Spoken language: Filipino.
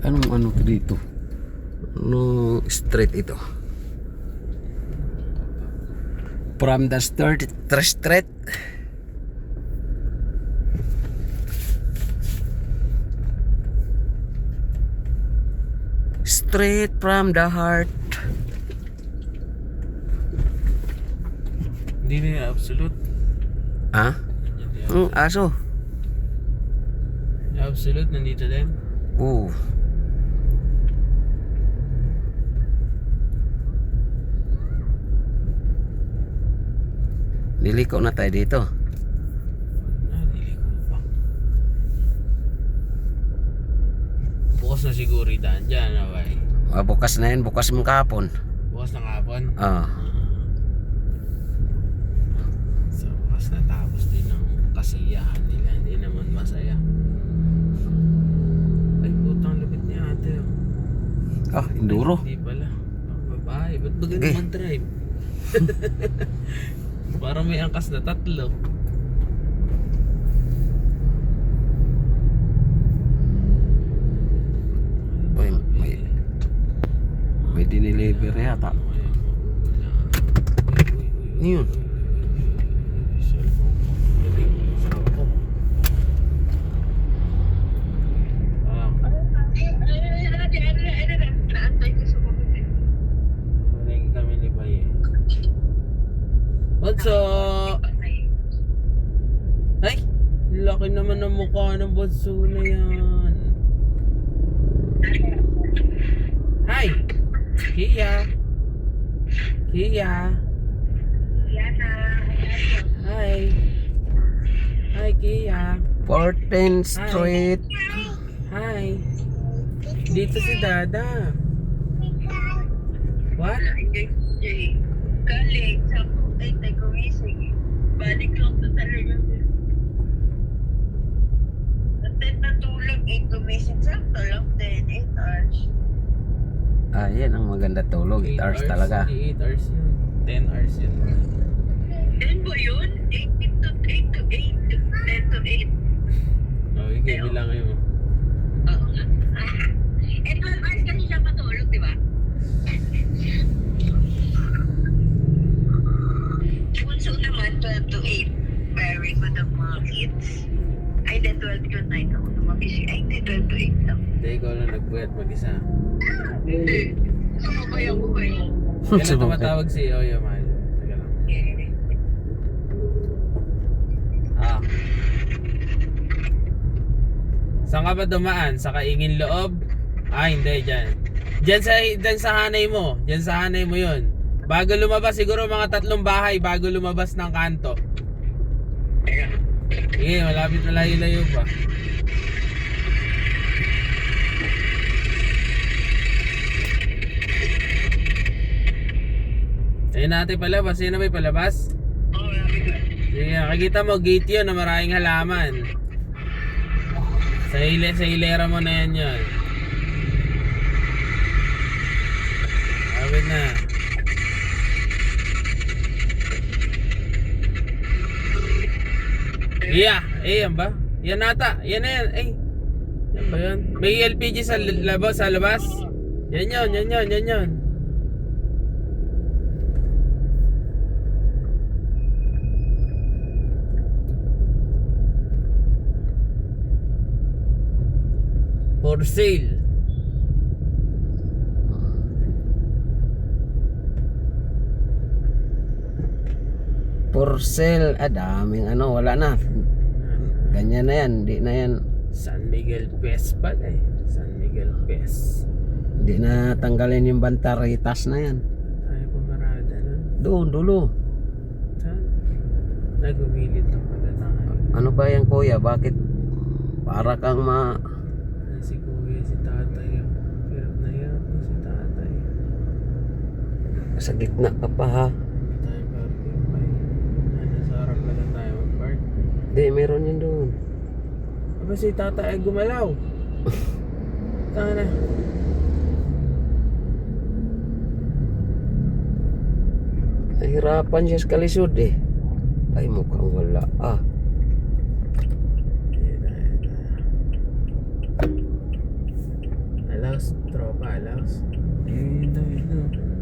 Anong ano to dito? Anong street ito? From the street. Straight from the heart. Hindi na yung absolute. Ha? Aso. Absolute, nandito din. Oo. Liliko na tayo dito. Dili ko pa. Bukas na siguro daan dyan, abay. Bukas na yan, bukas mong kahapon. Bukas ng hapon. Ah. So, bukas na tapos din ng kasiyahan nila. Hindi naman masaya. Ay, putang lupit ni ate. Ah, enduro. Hindi pala. Ang babae. Ba't ba ganun Okay. mag-drive? Parang may angkas na tatlo. Uy, may dineliver yata. Ano yun? What's up? Ay, laki naman ng mukha ng bunso na yan. Hi! Kia! Kia! Hi! Hi, Kia! 14th Street. Hi! Dito si Dada. What? Galing, sabi ko, ay, tayo gumising. Balik lang sa talaga. At natulog, gumising sakto lang, 10, 8 hours. Ah, yan ang maganda tulog. 8 hours talaga. Hindi 8 hours yun. 10 hours yun. 10 ba yun? 8 to 8 to 8 to 10 to 8. Oh, okay, bilangin mo. Oo nga. Eh, 12 hours kasi siya matulog, di ba? Bunso naman, 12 to 8. Very good ang mga kids. Ay, then 12 to 9 ako lumabisi. Ay, hindi, 12 to 8 lang. Hindi, ikaw lang nagpuyat mag-isa. Hindi. Sumabay ako kayo. Kailan tumatawag si Oyo, mahal? Teka lang. Ah. Saan ka ba dumaan? Sa Kaingin Loob? Ah, hindi, dyan. Dyan sa hanay mo. Dyan sa hanay mo yun. Bago lumabas, siguro mga 3 bahay bago lumabas ng kanto. Sige, malapit na layo-layo pa. Ayun natin palabas. Ayun na may palabas. Oo, labi ko. Sige, nakikita mo gate yun na maraming halaman. Sa hilera mo na yan yun. Lapit na. Yeah, yan ba? Yan nata. Yan na yan. Yan ba yan? May LPG sa labas? Yan yun. For sale. For sale. Ah, daming ano. Wala na. Ganyan na yan. Hindi na yan. San Miguel Pes pala eh. San Miguel Pes. Hindi na tanggalin yung bantaritas na yan. Tayo pumarada nun. Doon, dulo. Saan? Nagumilit lang pala tayo. Ano ba yan, kuya? Bakit? Para kang Si kuya, si tatay. Hirap na si tatay. sa gitna ka pa, ha? Hindi tayo parking pa eh. Nasa harap na lang tayo mag-park. Hindi, meron yun doon. Aba si tatay ay gumalaw. Tanga na. Nahirapan siya sa kalisod eh. Ay, mukhang wala. Ah, Malakas. Yun daw, yun daw.